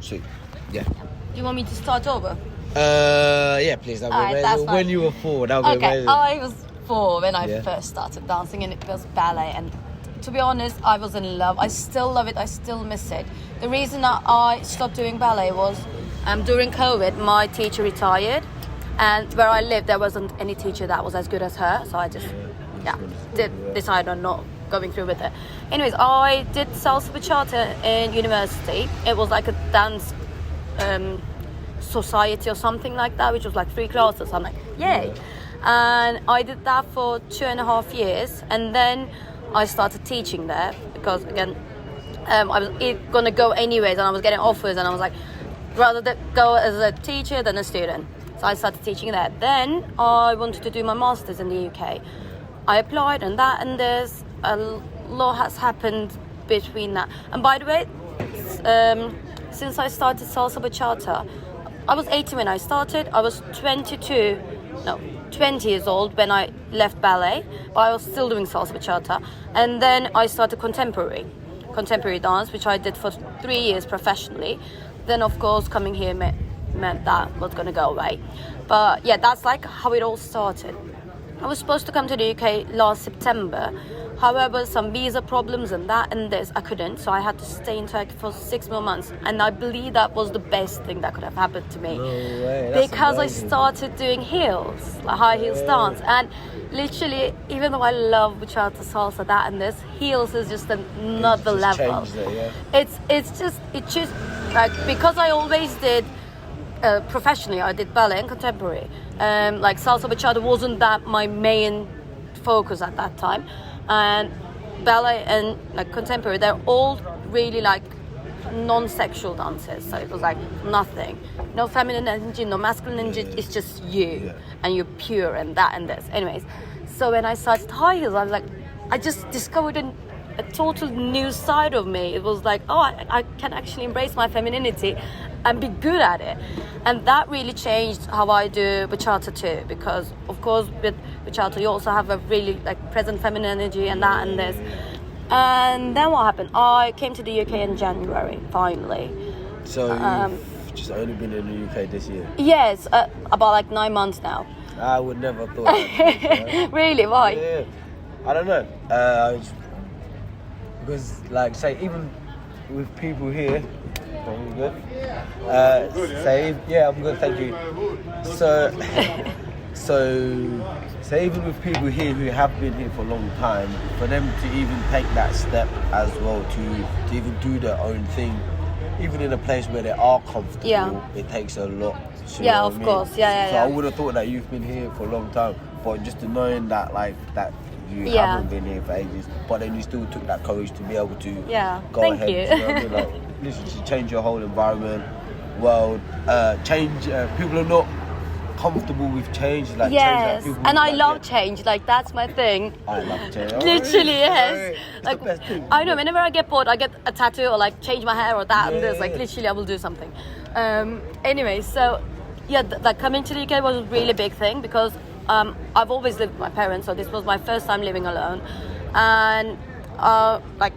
Sweet. Yeah. Do you want me to start over? Yeah, please. That would be amazing. When you were 4, that would be amazing. I was 4 when I first started dancing, and it was ballet. And to be honest, I was in love. I still love it. I still miss it. The reason I stopped doing ballet was during COVID, my teacher retired, and where I lived, there wasn't any teacher that was as good as her. So I just decided on not going through with it. Anyways, I did Salsa Bachata in university. It was like a dance society or something like that, which was like 3 classes. I'm like, yay. And I did that for 2.5 years, and then I started teaching there because, again, I was going to go anyways, and I was getting offers, and I was like, rather go as a teacher than a student. So I started teaching there. Then I wanted to do my master's in the UK. I applied, and there's a lot has happened between that. And by the way, since I started Salsa Bachata, I was 18 when I started. I was 20 years old when I left ballet, but I was still doing Salsa Bachata. And then I started contemporary dance, which I did for 3 years professionally. Then, of course, coming here meant that was going to go away. But yeah, that's like how it all started. I was supposed to come to the UK last September. However, some visa problems and this, I couldn't. So I had to stay in Turkey for 6 more months. And I believe that was the best thing that could have happened to me. No way. That's because amazing. I started doing heels, like high heels dance. And literally, even though I love bachata, salsa, this, heels is just another level. It's just like, because I always did, professionally, I did ballet and contemporary. Like salsa bachata wasn't that my main focus at that time. And ballet and like contemporary, they're all really like non-sexual dances. So it was like nothing, no feminine energy, no masculine energy. It's just you, and you're pure and this. Anyways, so when I started high heels, I was like, I just discovered a total new side of me. It was like, oh, I can actually embrace my femininity and be good at it. And that really changed how I do bachata too, because of course with bachata you also have a really like present feminine energy and this. And then what happened? I came to the UK in January, finally. So you've just only been in the UK this year? Yes, about like 9 months now. I would never have thought that. Really? Why? Yeah. I don't know. Because like, say, even with people here, I'm good. I'm good, thank you. So even with people here who have been here for a long time, for them to even take that step as well, to even do their own thing, even in a place where they are comfortable, it takes a lot. Yeah, of course. So I would have thought that you've been here for a long time, but just knowing that that you haven't been here for ages, but then you still took that courage to be able to go Thank ahead. You. You know what I mean? Like, literally to change your whole environment, world, change. People are not comfortable with change. Like, yes, change, and I love change. Like, that's my thing. I love change. Literally, yes. Like, the best thing. I know. Whenever I get bored, I get a tattoo or like change my hair or that and this. Like, literally, I will do something. Anyway, so like coming to the UK was a really big thing because I've always lived with my parents, so this was my first time living alone. And like,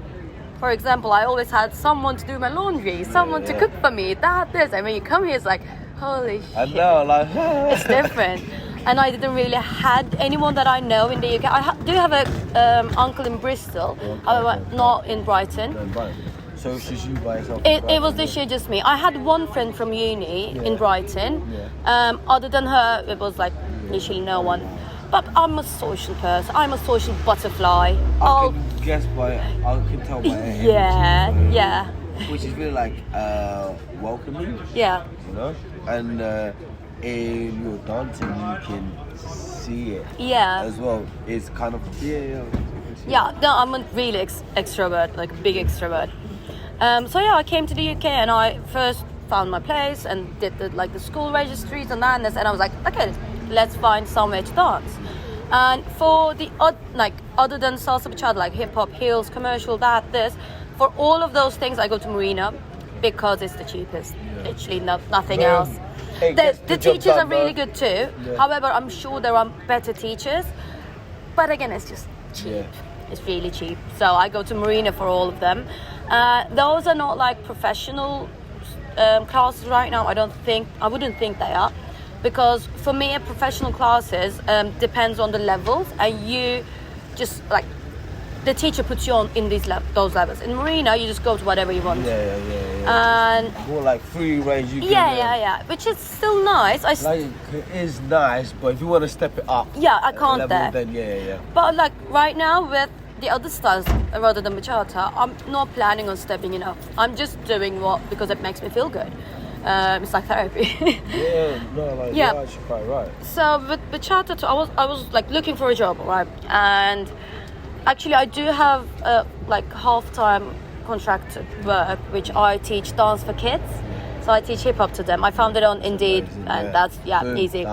for example, I always had someone to do my laundry, someone to cook for me, this. And when you come here, it's like, holy shit. I know, like it's different. And I didn't really had anyone that I know in the UK. I do have a uncle in Bristol, however, not in Brighton. So it's just you by yourself? It was this year just me. I had one friend from uni in Brighton. Other than her, it was like literally no one. But I'm a social person. I'm a social butterfly. I can tell by energy. Which is really like welcoming. Yeah. You know, and in your dancing you can see it. Yeah. As well, it's kind of Yeah. No, I'm a really extrovert, like a big extrovert. I came to the UK and I first found my place and did the school registries and and I was like, okay, let's find somewhere to dance. And for the other than salsa bachata, like hip hop, heels, commercial, this, for all of those things I go to Marina because it's the cheapest. Literally nothing else. The teachers are really good too. However, I'm sure there are better teachers. But again, it's just cheap. It's really cheap. So I go to Marina for all of them. Those are not like professional classes right now, I wouldn't think they are, because for me, professional classes depends on the levels, and you just like the teacher puts you on in those levels. In Marina, you just go to whatever you want. Yeah. And more like free range. You can, yeah, which is still nice. Like it is nice, but if you want to step it up, I can't level, there. Then yeah. But like right now with the other styles rather than bachata, I'm not planning on stepping it up. I'm just doing because it makes me feel good. It's like therapy. You're actually quite right. So with bachata, too, I was like looking for a job, right? And actually, I do have like half-time contracted work, which I teach dance for kids. So I teach hip hop to them. I found it on Indeed, and that's easy.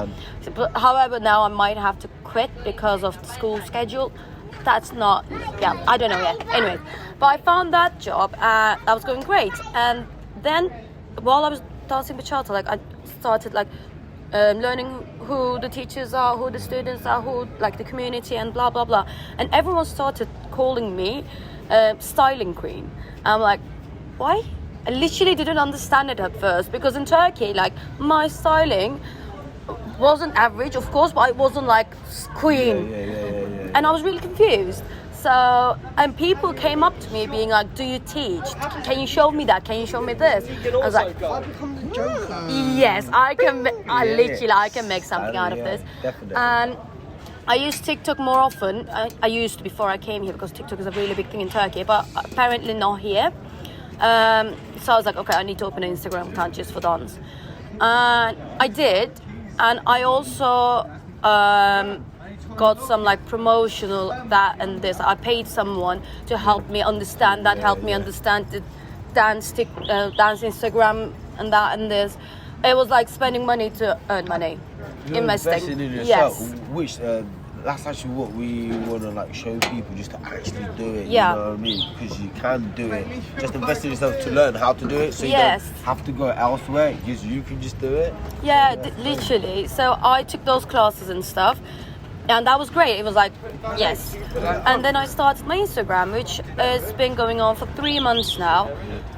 So, but, however, now I might have to quit because of the school schedule. That's not, I don't know yet. Anyway, but I found that job, that was going great. And then while I was dancing bachata, like I started like learning who the teachers are, who the students are, who like the community, and blah blah blah. And everyone started calling me styling queen. I'm like, why? I literally didn't understand it at first, because in Turkey, like my styling wasn't average, of course, but it wasn't like queen. And I was really confused. So, and people came up to me being like, do you teach? Can you show me that? Can you show me this? I was like, yes, I can. I can make something out of this. Definitely. And I use TikTok more often. I used to before I came here, because TikTok is a really big thing in Turkey, but apparently not here. So I was like, okay, I need to open an Instagram account just for dance. And I did, and I also got some like promotional that and this. I paid someone to help me understand that, help me understand the dance Instagram and that and this. It was like spending money to earn money, investing. In yourself, which that's actually what we want to like show people, just to actually do it. You know what I mean? Because you can do it. Just invest in yourself to learn how to do it, so you don't have to go elsewhere. You can just do it. Literally. So I took those classes and stuff. And that was great. It was like, yes. And then I started my Instagram, which has been going on for 3 months now.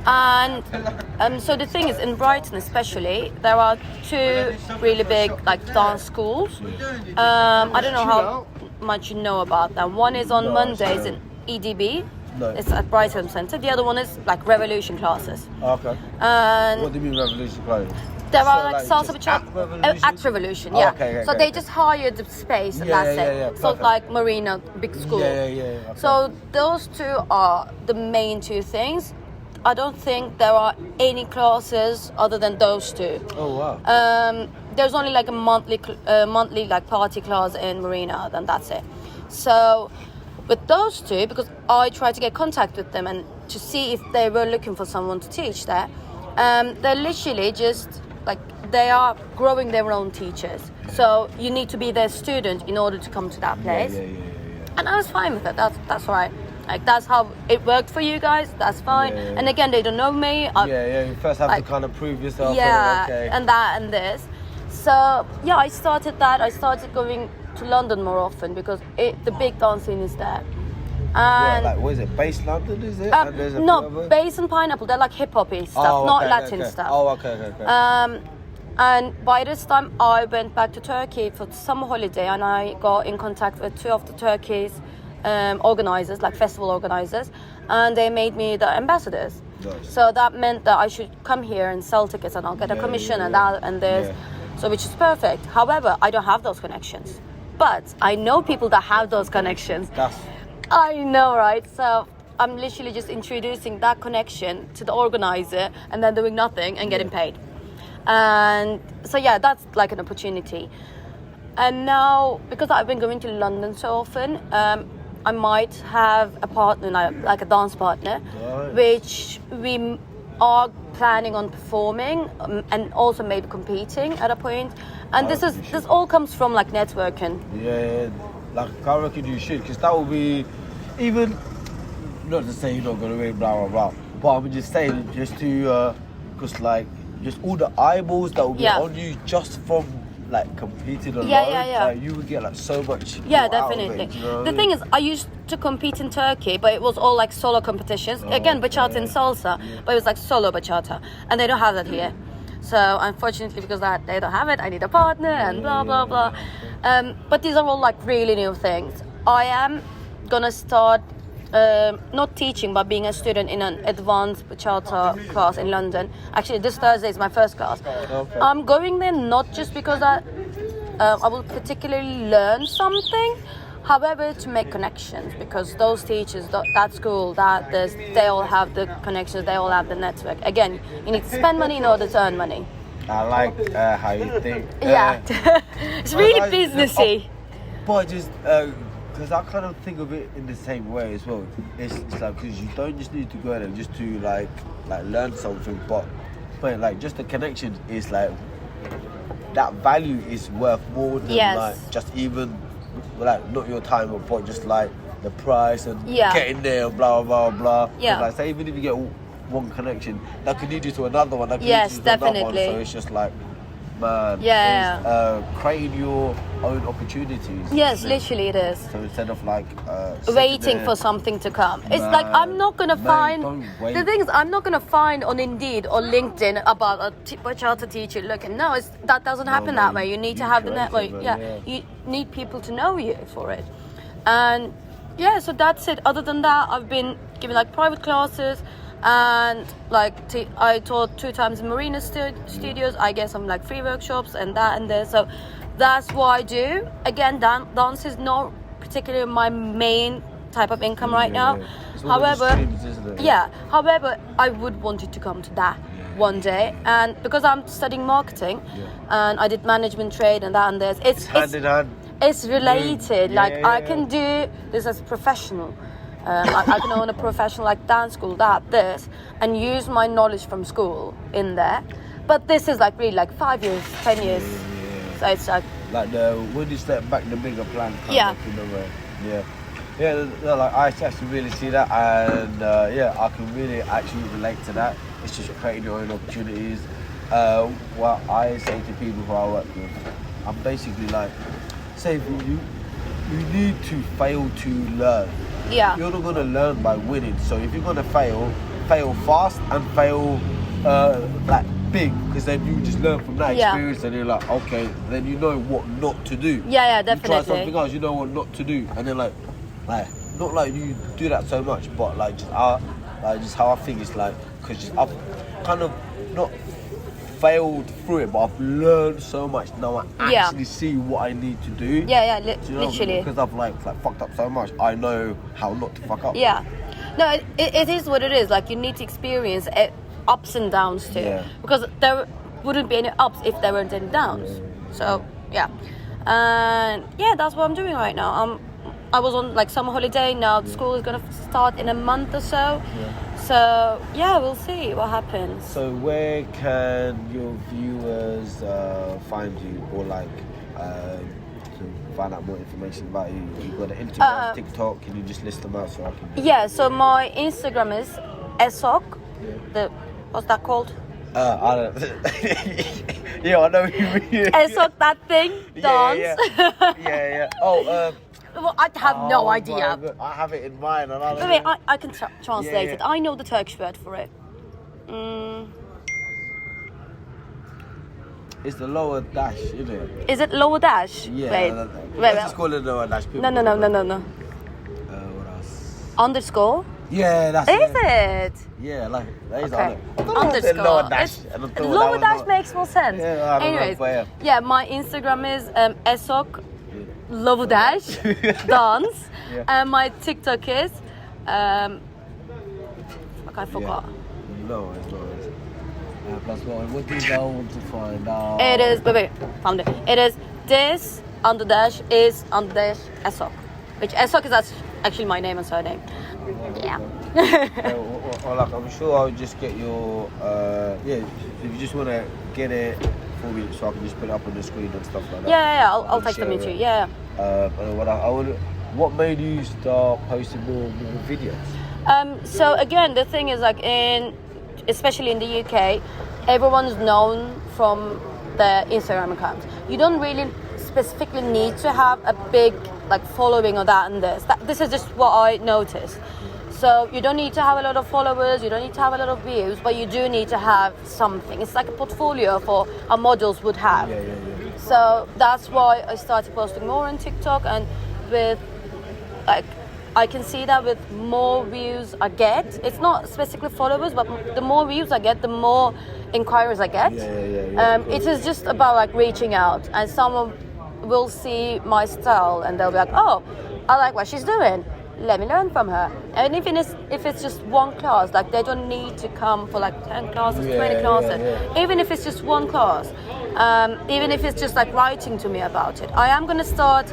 And so the thing is, in Brighton especially, there are 2 really big like dance schools. I don't know how much you know about them. One is on Mondays in EDB. No. It's at Brighton Centre. The other one is like revolution classes. Okay. And what do you mean revolution classes? There are like salsa bachata at Revolution, So they just hired the space and that's it. So like Marina, big school. Okay. So those 2 are the main 2 things. I don't think there are any classes other than those 2. Oh wow. There's only like a monthly like party class in Marina, then that's it. So with those 2, because I tried to get contact with them and to see if they were looking for someone to teach there, they're literally just like they are growing their own teachers. So you need to be their student in order to come to that place. And I was fine with it. That's all right. Like that's how it worked for you guys. That's fine. And again, they don't know me. You first have to kind of prove yourself. And that and this. So I started that. I started going to London more often because the big dance scene is there. And what is it? Base London, is it? No, Bass and Pineapple. They're like hip hoppy stuff, not Latin stuff. Oh, okay. And by this time, I went back to Turkey for summer holiday, and I got in contact with 2 of the Turkey's organizers, like festival organizers, and they made me the ambassadors. Nice. So that meant that I should come here and sell tickets, and I'll get a commission and that and this. So which is perfect. However, I don't have those connections, but I know people that have those connections. I know, right? So I'm literally just introducing that connection to the organizer and then doing nothing and getting paid. And so that's like an opportunity. And now, because I've been going to London so often, I might have a partner, like a dance partner, which we are planning on performing and also maybe competing at a point. And this all comes from like networking. Like I reckon you should, because that will be even, not to say you're not going to win, blah blah blah, but I'm just saying, just to, because like just all the eyeballs that will be on you just from like competed alone, like, you would get like so much. Yeah, more out of definitely. it, you know what The I thing mean? is, I used to compete in Turkey, but it was all like solo competitions. Again, bachata and salsa, but it was like solo bachata, and they don't have that here. So unfortunately, because that they don't have it, I need a partner and blah blah blah. But these are all like really new things. I am gonna start not teaching, but being a student in an advanced bachata class in London. Actually, this Thursday is my first class. Okay. I'm going there not just because I will particularly learn something, however, to make connections, because those teachers, that school, they all have the connections, they all have the network. Again, you need to spend money in order to earn money. I like how you think. Yeah, it's really businessy. But just because I kind of think of it in the same way as well. It's like, because you don't just need to go there just to like learn something, but like just the connection is like, that value is worth more than like just even like not your time, but just like the price and getting there and blah blah blah. Yeah. Like, say even if you get one connection, that could lead you to another one. That could Yes, lead you to definitely. another one. So it's just like, man, creating your own opportunities. Yes, literally it is. So instead of like waiting for something to come, it's like I'm not gonna find. don't wait. The thing is, I'm not gonna find on Indeed or LinkedIn about a bachata teacher looking. No, that doesn't happen that way. You need to have the network. You need people to know you for it, and so that's it. Other than that, I've been giving like private classes. And like I taught 2 times in Marina Studios. I get some like free workshops and that and this. So that's what I do. Again, dance is not particularly my main type of income right now. It's one of the streams, isn't it? However, I would want it to come to that one day. And because I'm studying marketing and I did management trade and that and this, it's hand in hand. It's related. I can do this as a professional. I can own a professional like dance school, this, and use my knowledge from school in there. But this is like really like 5 years, 10 years. So it's like when you step back, the bigger plan comes up in a way. No, like I actually really see that, and I can really actually relate to that. It's just creating your own opportunities. What I say to people who I work with, I'm basically like, say you need to fail to learn. Yeah. You're not gonna learn by winning. So if you're gonna fail fast and fail like big, because then you just learn from that experience, and you're like, okay, then you know what not to do. Yeah, definitely. You try something else, you know what not to do, and then like not like you do that so much, but like just how I think it's like, because I've kind of not failed through it, but I've learned so much. Now I actually see what I need to do. Literally. Because I've like fucked up so much, I know how not to fuck up. Yeah. No, it is what it is. Like, you need to experience ups and downs too. Yeah. Because there wouldn't be any ups if there weren't any downs. So, and that's what I'm doing right now. I was on like summer holiday. Now the school is gonna start in a month or so. So we'll see what happens. So where can your viewers find you, or like to find out more information about you? You've got an Instagram, TikTok. Can you just list them out so I can? So my Instagram is Esok. What's that called? I don't. I know what you mean. Esok, that thing, dance. Yeah. Oh. Well, I have no idea. I have it in mind, and I don't Wait, know. I can translate it. I know the Turkish word for it. It's the lower dash, isn't it? Is it lower dash? Yeah. Wait. Let's just call it lower dash. No. What else? Underscore? Yeah, that's Is it? Yeah, like that is Okay. Underscore. Lower dash. Lower dash makes more sense. Yeah, I don't Anyways, know, my Instagram is Esok Lower Dash dance, and my TikTok is I forgot. No, it's not. Plus one. What do you want to find out? It is. Wait, found it. It is this _ is _ Esok, which Esok is actually my name and surname. Yeah. Or like, I'm sure I'll just get your if you just want to get it for me, so I can just put it up on the screen and stuff like that. Yeah. I'll text them to you. Yeah. What made you start posting more videos? So again, the thing is, like, especially in the UK, everyone's known from their Instagram accounts. You don't really specifically need to have a big like following or that and this. This is just what I noticed. So you don't need to have a lot of followers, you don't need to have a lot of views, but you do need to have something. It's like a portfolio for our models would have. Yeah. So that's why I started posting more on TikTok, and with like I can see that with more views I get, it's not specifically followers, but the more views I get, the more inquiries I get. It is just about like reaching out, and someone will see my style and they'll be like, oh, I like what she's doing, let me learn from her. And if it's just one class, like they don't need to come for like 10 classes, 20 classes. Even if it's just one class, even if it's just like writing to me about it. I am going to start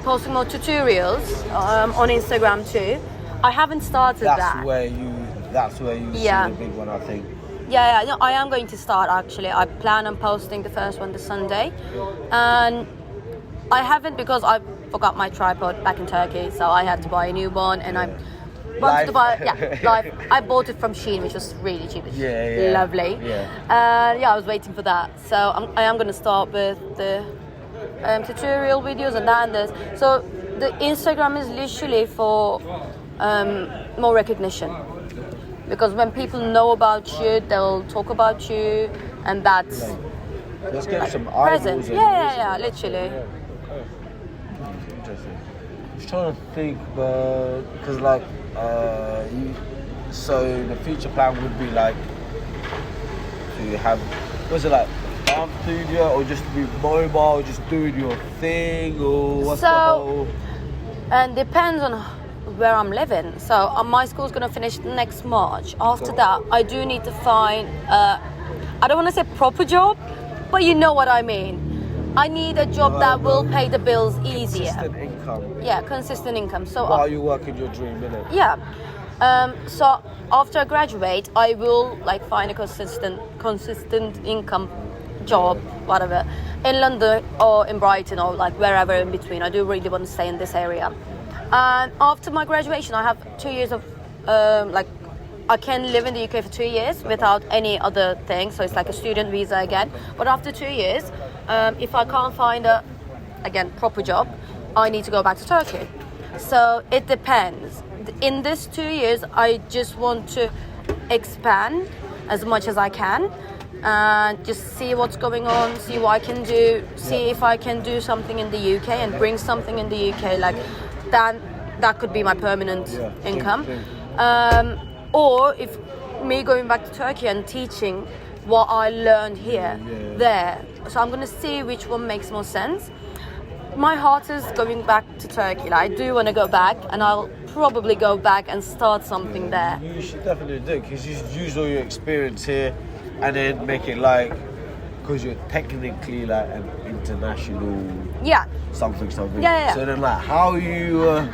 posting more tutorials on Instagram too. I haven't started that. That's where you see the big one, I think. Yeah, no, I am going to start actually. I plan on posting the first one this Sunday. And I haven't because I forgot my tripod back in Turkey, so I had to buy a new one, and I wanted to buy live. I bought it from Shein, which was really cheap. It's lovely. I was waiting for that. So I am going to start with the tutorial videos and that and this. So the Instagram is literally for more recognition. Because when people know about you, they'll talk about you, and that's let's get like some present. eyeballs. Yeah, literally. Interesting. I'm just trying to think, because like, so the future plan would be like to have, was it like dance studio, or just to be mobile, just doing your thing, or what's the whole? And depends on where I'm living. So my school's going to finish next March. After that, I do need to find, I don't want to say proper job, but you know what I mean. I need a job that will pay the bills easier. Consistent income. Yeah, consistent income. So while you work in your dream, innit? Yeah. So after I graduate, I will like find a consistent income job, whatever, in London or in Brighton or like wherever in between. I do really want to stay in this area. And after my graduation, I have 2 years of I can live in the UK for 2 years without any other thing. So it's like a student visa again. But after 2 years, if I can't find a proper job, I need to go back to Turkey. So it depends. In this 2 years, I just want to expand as much as I can and just see what's going on, see what I can do, see if I can do something in the UK and bring something in the UK. Like that could be my permanent income. Or if me going back to Turkey and teaching what I learned here, there. So I'm going to see which one makes more sense. My heart is going back to Turkey. Like, I do want to go back, and I'll probably go back and start something there. You should definitely do it, because you should use all your experience here and then make it like, because you're technically like an international something. Yeah. So then like, how you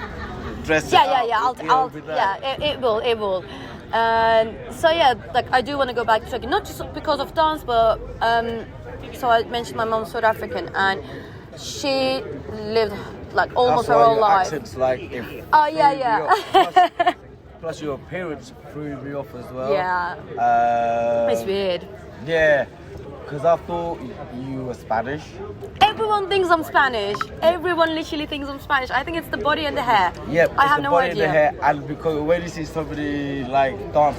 dress it up, it will. So like I do want to go back to Turkey, not just because of dance, but so I mentioned my mom's South African, and she lived like almost her whole life. Accent's like if plus your appearance threw me off as well. It's weird. Because I thought you were Spanish. Everyone thinks I'm Spanish. Everyone literally thinks I'm Spanish. I think it's the body and the hair. Yep, I have no idea. And the hair, and because when you see somebody like dance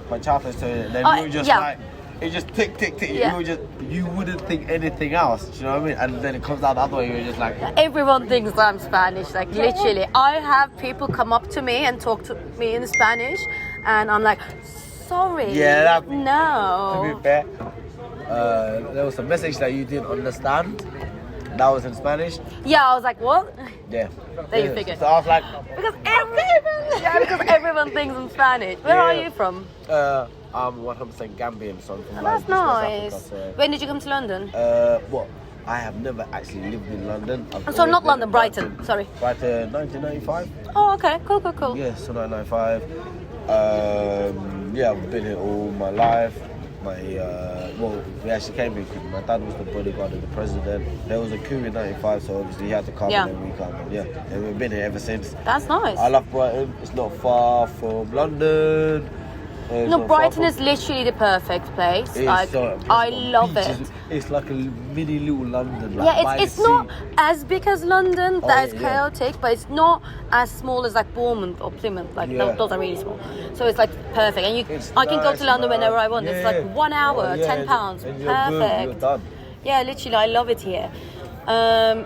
bachata, so then you just like, it just tick. You wouldn't think anything else. Do you know what I mean? And then it comes out the other way. You're just like. Everyone thinks I'm Spanish. Like literally, I have people come up to me and talk to me in Spanish, and I'm like, sorry. No. To be fair, there was a message that you didn't understand. That was in Spanish. Yeah, I was like, what? Yeah. There you figured. So I was like, because everyone thinks I'm Spanish. Where are you from? I'm 100% Gambian, so I'm from that's nice. Africa, so. When did you come to London? I have never actually lived in London. So not London, Brighton. Sorry. Brighton, 1995. Oh, okay. Cool. Yeah, so 1995. I've been here all my life. We actually came here because my dad was the bodyguard of the president. There was a coup in 95, so obviously he had to come and then we come. And we've been here ever since. That's nice. I love Brighton. It's not far from London. No, Brighton is literally the perfect place. I love it. It's like a mini little London. Like, yeah, it's not as big as London. That's chaotic, but it's not as small as like Bournemouth or Plymouth. Like those are really small. So it's like perfect, and I can go to London whenever I want. It's like 1 hour, £10. Perfect. You're done. Yeah, literally, I love it here. But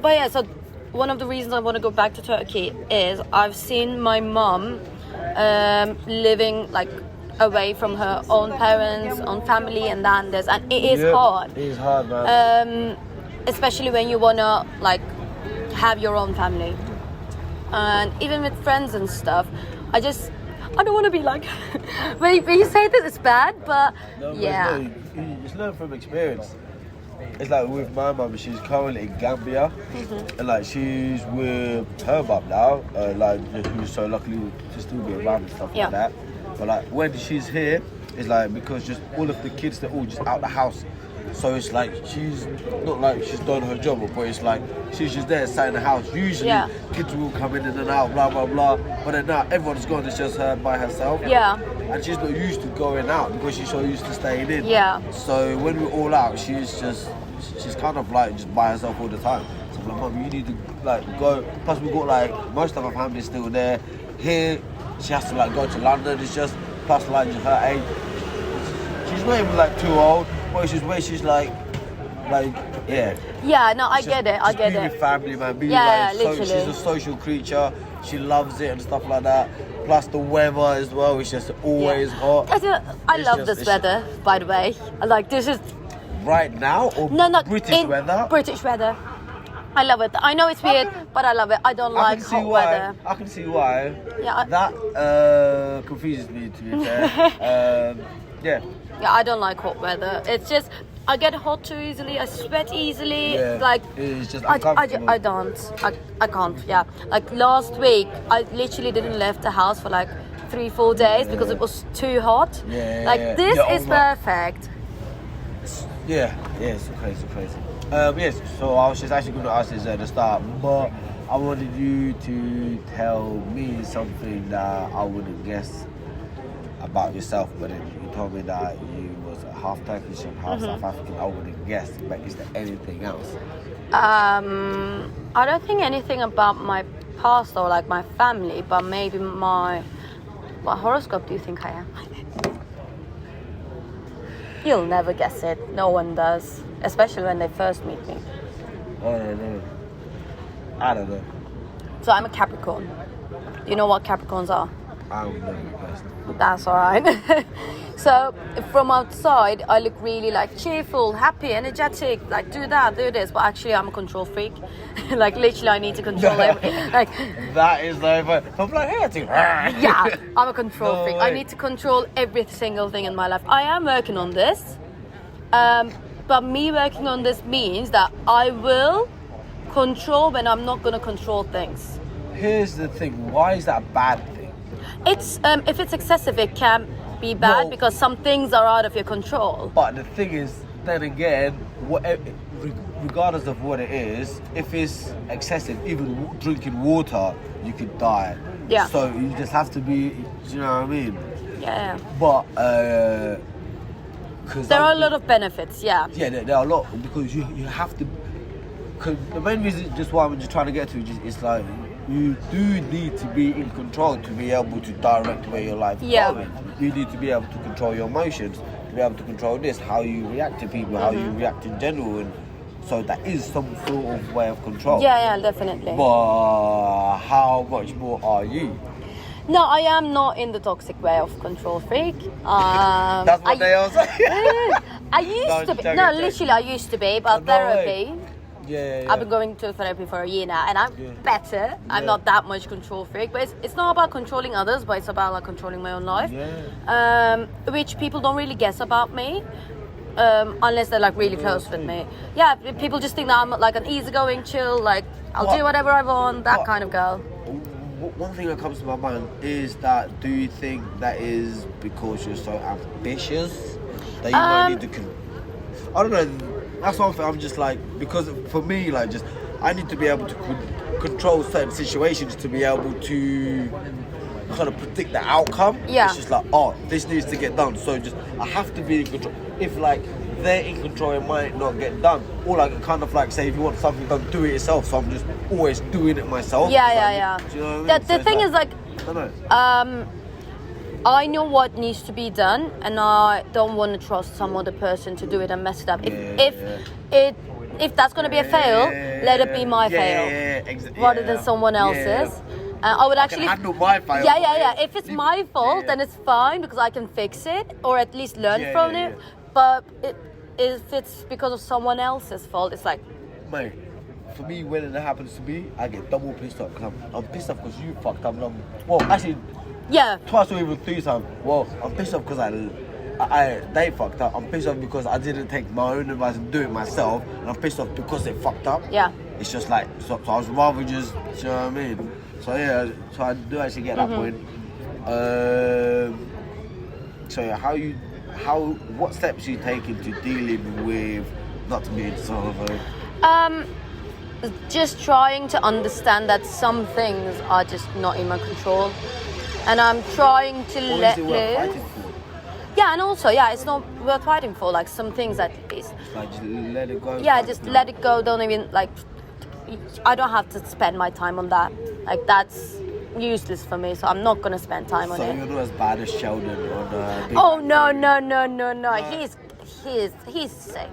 yeah, so one of the reasons I want to go back to Turkey is I've seen my mum living like away from her own parents, own family, and that and this, and it is hard. It is hard, man. Especially when you wanna like have your own family, and even with friends and stuff. I don't want to be like when you say this, it's bad, but yeah. You just learn from experience. It's like with my mum, she's currently in Gambia, and like she's with her mum now, like who's so lucky to still be around and stuff like that. But like when she's here, it's like because just all of the kids, they're all just out the house, so it's like she's not like she's done her job, but it's like she's just there sat in the house. Usually kids will come in and out, blah blah blah, but then now everyone's gone, it's just her by herself. And she's not used to going out because she's so used to staying in. So when we're all out, she's kind of like just by herself all the time. So I'm like, Mum, you need to like go. Plus we got like most of her family's still there. Here she has to like go to London. It's just plus like her age. She's not even like too old, but it's just where she's like yeah. Yeah, no, I get it. I get it. With family, man. Literally. She's a social creature. She loves it and stuff like that. Plus the weather as well. It's just always hot. I love this weather, by the way. Like this is. Right now or British weather? British weather. I love it. I know it's weird, but I love it. I don't like hot weather. I can see why. Yeah. That confuses me, to be fair. Yeah, I don't like hot weather. It's just I get hot too easily. I sweat easily. Yeah, like it's just uncomfortable. I can't. Yeah. Like last week, I literally didn't leave the house for like 3-4 days because it was too hot. This is perfect. Yeah, it's so crazy. Yes, so I was just actually going to ask this at the start, but I wanted you to tell me something that I wouldn't guess about yourself, but then you told me that you was half Turkish and half South African. I wouldn't guess, but is there anything else? I don't think anything about my past or like my family, but maybe what horoscope do you think I am? You'll never guess it. No one does. Especially when they first meet me. I don't know. So I'm a Capricorn. Do you know what Capricorns are? I would never guess. That's alright. So from outside, I look really like cheerful, happy, energetic, like do that, do this. But actually, I'm a control freak. Like literally, I need to control everything. Like that is so fun. I'm like, yeah, I'm a control freak. I need to control every single thing in my life. I am working on this, but me working on this means that I will control when I'm not gonna control things. Here's the thing. Why is that a bad thing? It's if it's excessive, it can be bad because some things are out of your control. But the thing is, then again, regardless of what it is, if it's excessive, even drinking water, you could die. Yeah. So you just have to be, you know what I mean? Yeah. But cause there are a lot of benefits. Yeah. Yeah, there are a lot because you have to. Cause the main reason, just what I'm just trying to get to, is like you do need to be in control to be able to direct where your life is going. You need to be able to control your emotions, to be able to control this, how you react to people, how you react in general, and so that is some sort of way of control. Yeah, definitely. But how much more are you? No, I am not in the toxic way of control freak. That's what they all say. I used to be. No, literally, I used to be, but therapy. Yeah. I've been going to therapy for a year now, and I'm better. I'm not that much control freak, but it's not about controlling others, but it's about like controlling my own life. Which people don't really guess about me, unless they're like really close with me. Yeah, people just think that I'm like an easygoing, chill, like I'll do whatever I want, that kind of girl. One thing that comes to my mind is that do you think that is because you're so ambitious that you might need to I don't know. That's one thing I'm just like, because for me, like, just I need to be able to control certain situations to be able to kind of predict the outcome. Yeah. It's just like, oh, this needs to get done. So just I have to be in control. If like they're in control, it might not get done. Or like kind of like say, if you want something done, do it yourself. So I'm just always doing it myself. Yeah. Do you know what I mean? The thing is like, I don't know. I know what needs to be done, and I don't want to trust some other person to do it and mess it up. If that's going to be a fail, let it be my fail, rather than someone else's. I would actually handle my fail. Yeah. If it's my fault, then it's fine because I can fix it or at least learn from it. But if it's because of someone else's fault, it's like, mate. For me, when it happens to me, I get double pissed off because I'm pissed off because you fucked up. Well, actually. Yeah. Twice or even 3 times. Well, I'm pissed off because they fucked up. I'm pissed off because I didn't take my own advice and do it myself. And I'm pissed off because they fucked up. Yeah. It's just like, so I was rather just, you know what I mean? So yeah, so I do actually get that point. So yeah, what steps you take into dealing with, not to be into just trying to understand that some things are just not in my control. And I'm trying to let loose. Yeah, and also, it's not worth fighting for. Like some things at least. Like just let it go. Yeah, just let it go. Don't even like. I don't have to spend my time on that. Like that's useless for me. So I'm not gonna spend time on it. So you're not as bad as Sheldon on. Oh no. He's sick.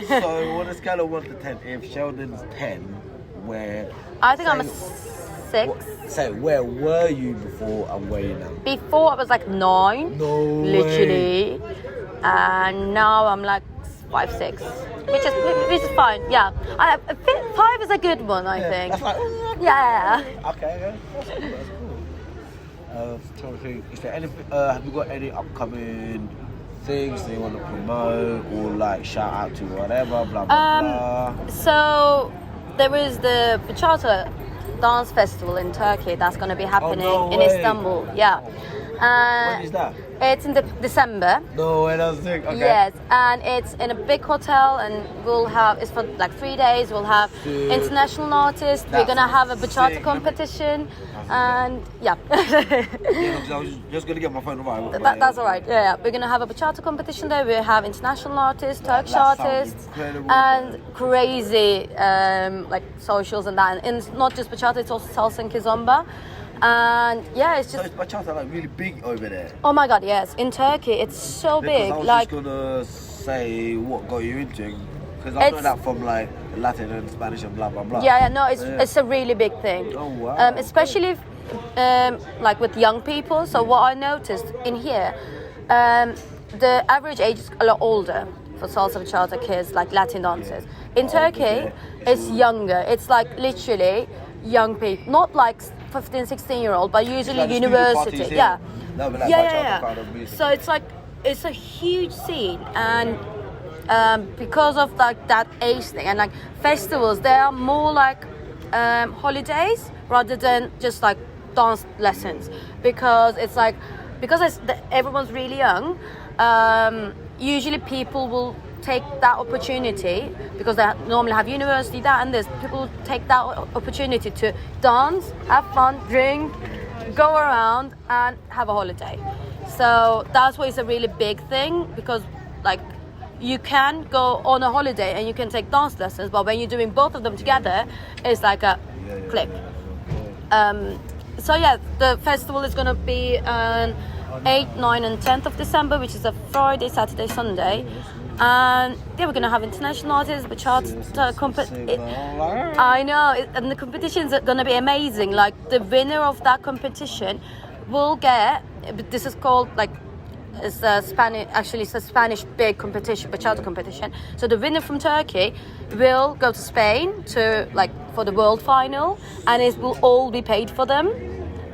So on a scale of 1 to 10, if Sheldon's 10, where? I think I'm a 6. So where were you before and where are you now? Before I was like 9. No literally. Way. And now I'm like 5, 6. Which is fine. Yeah. 5 is a good one, I think. That's like, yeah. Okay, that's cool. Trying to think, is there any, have you got any upcoming things that you want to promote or like shout out to whatever, blah, blah, blah? So there is the Bachata dance festival in Turkey that's going to be happening in Istanbul. Yeah. When is that? It's in December. No way, that's sick. Okay. Yes, and it's in a big hotel, and it's for like 3 days. We'll have international artists. We're gonna have a bachata competition, and yeah. I was just gonna get my phone right. That's all right. Yeah. We're gonna have a bachata competition there. We have international artists, Turkish artists, and crazy like socials and that. And it's not just bachata; it's also salsa and kizomba. And yeah, it's just. So is bachata like really big over there? Oh my god, yes! In Turkey, it's so big. I was like, just gonna say what got you into it, because I know that from like Latin and Spanish and blah blah blah. Yeah, no, it's a really big thing. Oh wow! Especially like with young people. So what I noticed in here, the average age is a lot older for salsa bachata kids, like Latin dancers. In Turkey, it's younger. It's like literally young people, not like 15, 16-year-old, but usually like university. Yeah. Kind of so it's like it's a huge scene, and because of like that age thing and like festivals, they are more like holidays rather than just like dance lessons, because everyone's really young. Usually people will take that opportunity, because they normally have university, that and this. People take that opportunity to dance, have fun, drink, go around and have a holiday. So that's why it's a really big thing, because like you can go on a holiday and you can take dance lessons, but when you're doing both of them together, it's like a click. So yeah, the festival is going to be on 8th, 9th and 10th of December, which is a Friday, Saturday, Sunday. And yeah, we're gonna have international artists, bachata competition. I know, and the competitions are gonna be amazing. Like the winner of that competition will get. This is called like it's a Spanish. Actually, it's a Spanish big competition, bachata competition. So the winner from Turkey will go to Spain to like for the world final, and it will all be paid for them.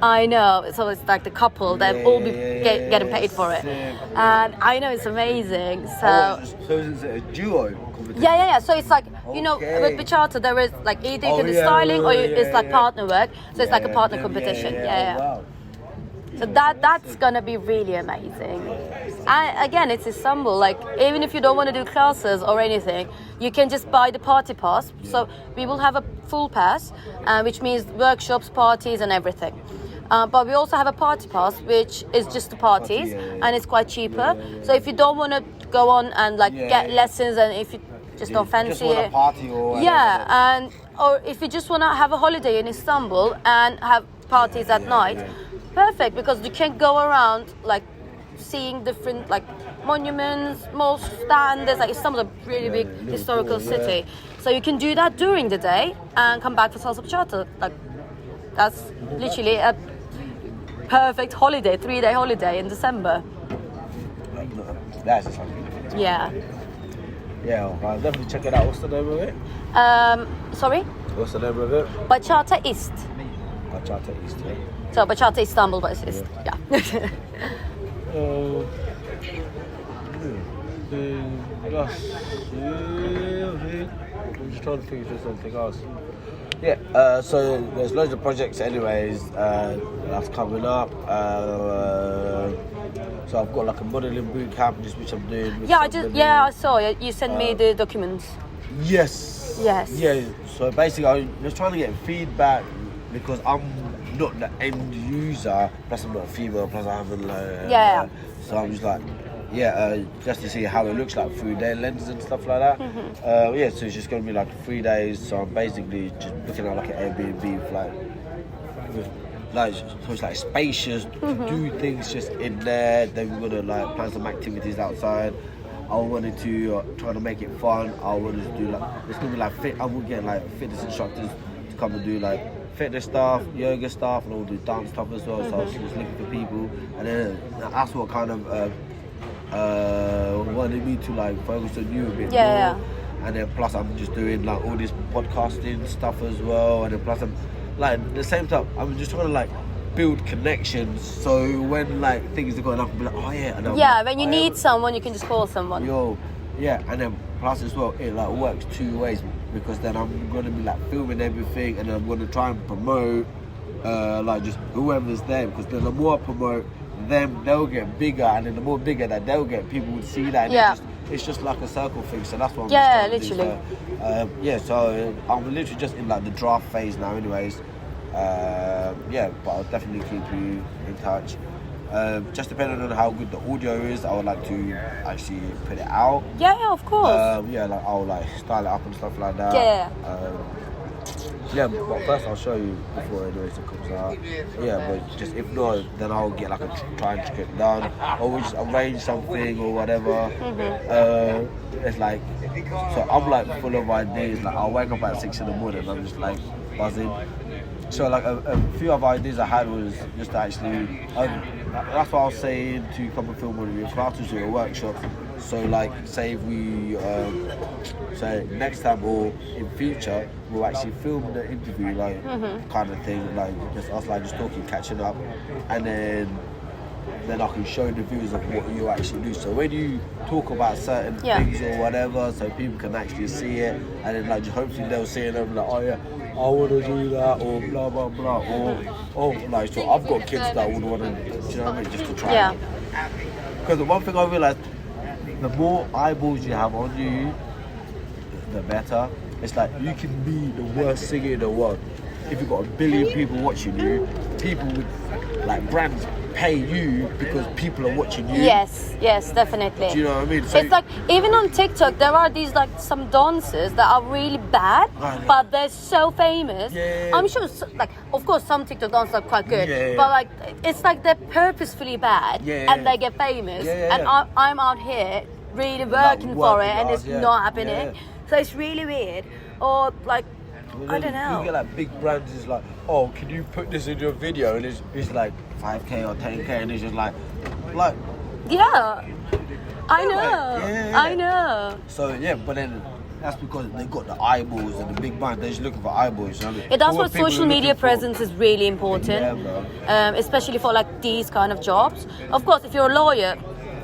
I know, so it's like the couple, they'll all be getting paid for it. And I know, it's amazing. So is it a duo competition? Yeah. So it's like, you know, with bachata, there is like either you can do styling or it's like partner work. So it's like a partner competition. Yeah. Wow. So that's gonna be really amazing. And again, it's Istanbul. Like even if you don't want to do classes or anything, you can just buy the party pass. So we will have a full pass, which means workshops, parties, and everything. But we also have a party pass, which is just the parties, and it's quite cheaper. So if you don't want to go on and like get lessons, and if you just don't fancy just it, party or whatever, and or if you just want to have a holiday in Istanbul and have parties at night, perfect, because you can go around like seeing different like monuments, mosques, and there's like Istanbul is a really big historical city, so you can do that during the day and come back for Salsa Bachata. Like that's literally a perfect holiday, 3-day holiday in December. That's something. Yeah. Yeah, I'll definitely check it out. What's the name of it? Sorry? What's the name of it? Bachata East. Bachata East, yeah. So Bachata Istanbul, but it's East. Yeah. I'm just trying to think if there's anything else. Yeah, so there's loads of projects anyways that's coming up. So I've got like a modelling boot camp, which I'm doing. I saw it. You sent me the documents. Yes. Yes. Yeah, so basically I'm just trying to get feedback because I'm not the end user, plus I'm not a female, plus I haven't so I'm just like, just to see how it looks like through their lenses and stuff like that. So it's just going to be like 3 days. So I'm basically just looking at like an Airbnb, so it's like spacious, do things just in there. Then we're gonna like plan some activities outside. I wanted to try to make it fun. I wanted to do like it's gonna be like I will get like fitness instructors to come and do like fitness stuff, yoga stuff, and all the dance stuff as well. So I was just looking for people, and then that's what kind of wanted me to like focus on you a bit more. And then plus I'm just doing like all this podcasting stuff as well, and then plus I'm like at the same time I'm just trying to like build connections, so when like things are going up, I'll be like, oh yeah, and when you need someone, you can just call someone. And then plus as well, it like works 2 ways, because then I'm gonna be like filming everything, and then I'm gonna try and promote like just whoever's there, because then the more I promote them, they'll get bigger, and then the more bigger that they'll get, people would see that, and it's just like a circle thing. So that's what I'm literally. So I'm literally just in like the draft phase now anyways. But I'll definitely keep you in touch. Just depending on how good the audio is, I would like to actually put it out. Yeah, of course. Like I'll like style it up and stuff like that. But first I'll show you before anyways it comes out. But just if not, then I'll get like a transcript done, or we just arrange something or whatever. It's like, so I'm like full of ideas. Like I'll wake up at 6 in the morning and I'm just like buzzing. So like a few of ideas I had was just to actually, that's what I was saying, to come and film one of your classes or your workshops. So like say if we, say next time or in future, we'll actually film the interview like kind of thing, like just us like just talking, catching up, and then I can show the viewers of what you actually do. So when you talk about certain things or whatever, so people can actually see it, and then like hopefully they'll see it and they'll be like, oh yeah, I want to do that, or blah blah blah, or like, so I've got kids that would want to, do you know what I mean, just to try. Because the one thing I realised, the more eyeballs you have on you, the better. It's like you can be the worst singer in the world. If you've got 1 billion people watching you, people would, like brands, pay you because people are watching you. Yes, definitely. Do you know what I mean? So it's like, even on TikTok, there are these like some dances that are really bad, but they're so famous. I'm sure, like, of course, some TikTok dances are quite good, but like, it's like they're purposefully bad, and they get famous, and I'm out here really working for it, and it's not happening. So it's really weird. Or like, I don't know. You get like big brands, it's like, oh, can you put this in your video? And it's like 5k or 10k, and it's just like. I know. So but then that's because they got the eyeballs, and the big brands, they're just looking for eyeballs. You know what I mean? That's what social media presence is really important, especially for like these kind of jobs. Of course, if you're a lawyer,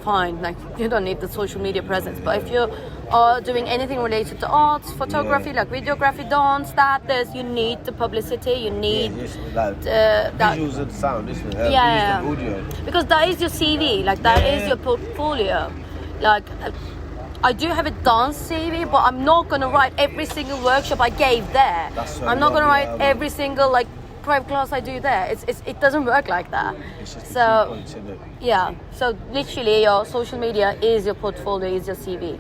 fine, like you don't need the social media presence. But if you're doing anything related to arts, photography, like videography, dance, this, you need the publicity, you need visuals and sound, isn't it? Audio. Because that is your CV, like that is your portfolio. Like, I do have a dance CV, but I'm not gonna write every single workshop I gave there. I'm not gonna write every single like private class I do there. It doesn't work like that. It's just the So key points, isn't it? yeah, so literally your social media is your portfolio, is your CV.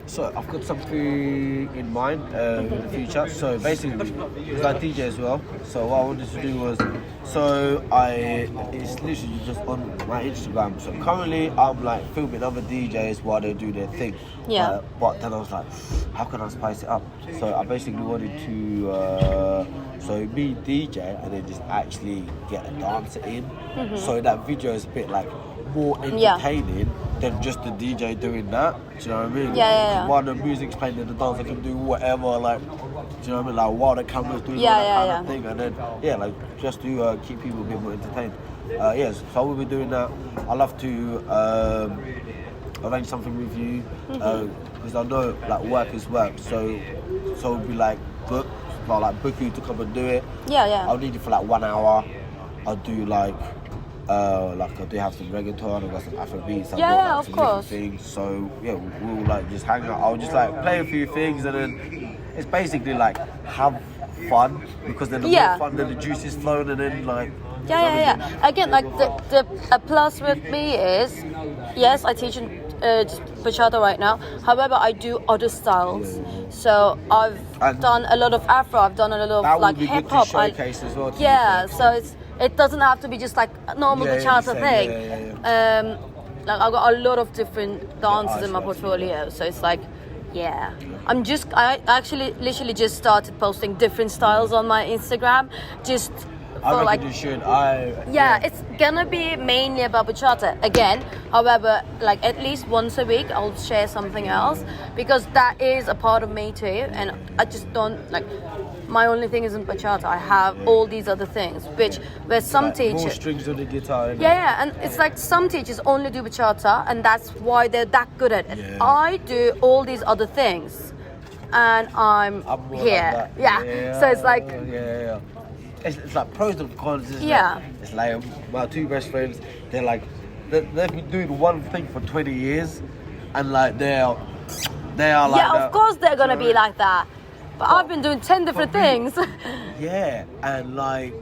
So I've got something in mind in the future. So basically, because I DJ as well. So what I wanted to do was, it's literally just on my Instagram. So currently I'm like filming other DJs while they do their thing. Yeah. But then I was like, how can I spice it up? So I basically wanted to, so me DJ and then just actually get a dancer in. So that video is a bit like more entertaining than just the DJ doing that. Do you know what I mean? Yeah. While the music's playing and the dancer can do whatever, like, do you know what I mean? Like while the camera's doing all that kind of thing, and then like just to keep people a bit more entertained. Yes, so we'll be doing that. I love to arrange something with you because I know like work is work. So it'll be like book you to come and do it. Yeah. I'll need you for like 1 hour. I'll do like I do have some reggaeton, I've got some Afrobeats, I've got like, of some course. different things. So yeah, we'll like just hang out. I'll just like play a few things and then it's basically like have fun because then the more fun, then the juice is flowing and then like. Yeah. Again, like the a plus with me is, yes, I teach in bachata right now. However, I do other styles. So I've done a lot of Afro. I've done a lot of like hip hop. Showcase as well. So it doesn't have to be just like a normal bachata thing. Like I've got a lot of different dances in my portfolio. So it's like, I actually literally just started posting different styles on my Instagram. Just I reckon you should. It's gonna be mainly about bachata again. However, like at least once a week, I'll share something else because that is a part of me too. And I just don't like. My only thing isn't bachata. I have all these other things, where some like teachers more strings on the guitar. and it's like some teachers only do bachata, and that's why they're that good at it. Yeah. I do all these other things, and I'm here. Like So it's like It's like pros and cons. It's like my two best friends. They've been doing one thing for 20 years, and like they are like of course they're gonna be like that. But I've been doing 10 different things. And like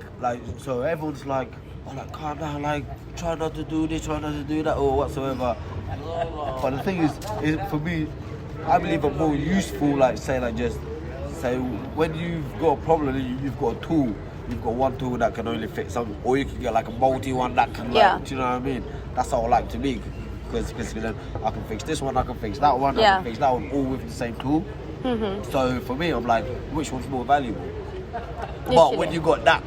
so everyone's like, oh, like calm down, like try not to do this, try not to do that, or whatsoever. But the thing is for me, I believe I'm more useful. Like say when you've got a problem, you've got a tool. You've got one tool that can only fit something, or you can get like a multi one that can like, do you know what I mean? That's how I like to be, because then I can fix this one, I can fix that one, I can fix that one, all with the same tool. So for me, I'm like, which one's more valuable? But when you got that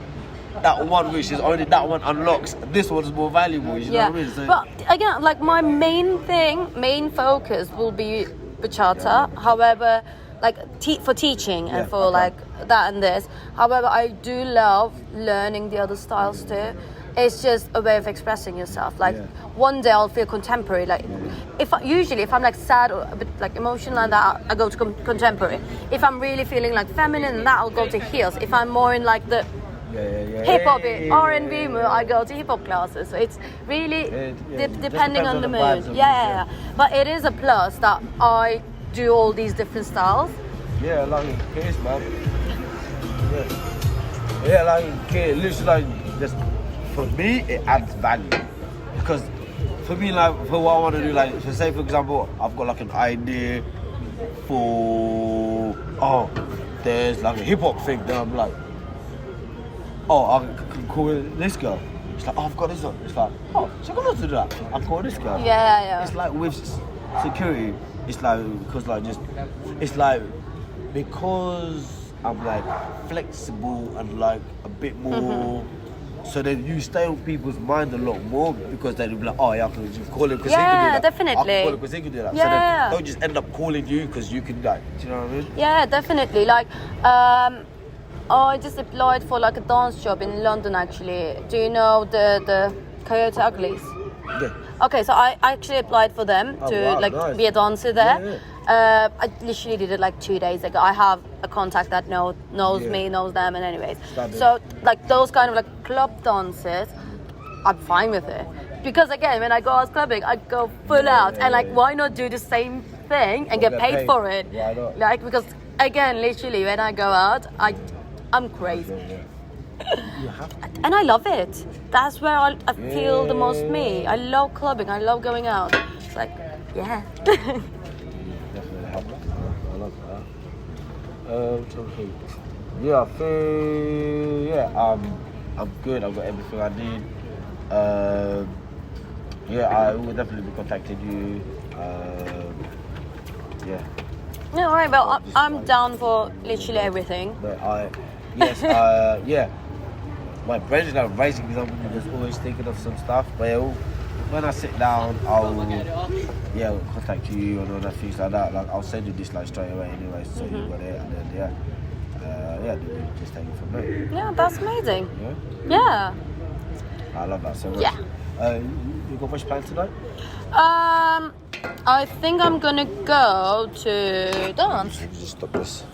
one, which is only that one unlocks, this one's more valuable. You know what I mean? So, but again, like my main focus will be bachata. However, like for teaching and for like that and this. However, I do love learning the other styles too. It's just a way of expressing yourself. Like one day I'll feel contemporary. Like if I'm like sad or a bit like emotional and that, I go to contemporary. If I'm really feeling like feminine and that, I'll go to heels. If I'm more in like the hip hop, R&B mood, I go to hip hop classes. So it's really depending on the mood. But it is a plus that I do all these different styles. Like it is, man. Like it looks like just. For me, it adds value because for me, like for what I want to do, like so say for example, I've got like an idea for there's like a hip hop thing. Then I'm like, I can call this girl. It's like, I've got this one. It's like, so I'm not to do that. I'm calling this girl. It's like with security. It's like because I'm like flexible and like a bit more. So then you stay on people's mind a lot more because then you'll be like, I can just call him because he can do that. Definitely. I can call him because he can do that. So then don't just end up calling you because you can do that. Do you know what I mean? Yeah, definitely. Like, I just applied for like a dance job in London actually. Do you know the Coyote Uglies? Yeah. Okay, so I actually applied for them to be a dancer there. I literally did it like 2 days ago. I have a contact that knows me, knows them, and anyways. So like those kind of like club dances, I'm fine with it. Because again, when I go out clubbing, I go full out, and like why not do the same thing and get paid for it? Why not? Like because again, literally when I go out, I I'm crazy. You have to. And I love it. That's where I feel the most me. I love clubbing. I love going out. It's like, yeah. Definitely have that. I love that. Yeah, I feel I'm good. I've got everything I need. I will definitely be contacting you. No, alright, well, I'm down for literally everything. But my brain is like rising because I'm just always thinking of some stuff. But when I sit down, I'll contact you and all that things like that. Like I'll send you this like straight away anyway, so you got it, and then just take it from there. Yeah, that's amazing. Yeah. Yeah. I love that so much. Yeah. You got much plans tonight? I think I'm gonna go to dance. Just stop this.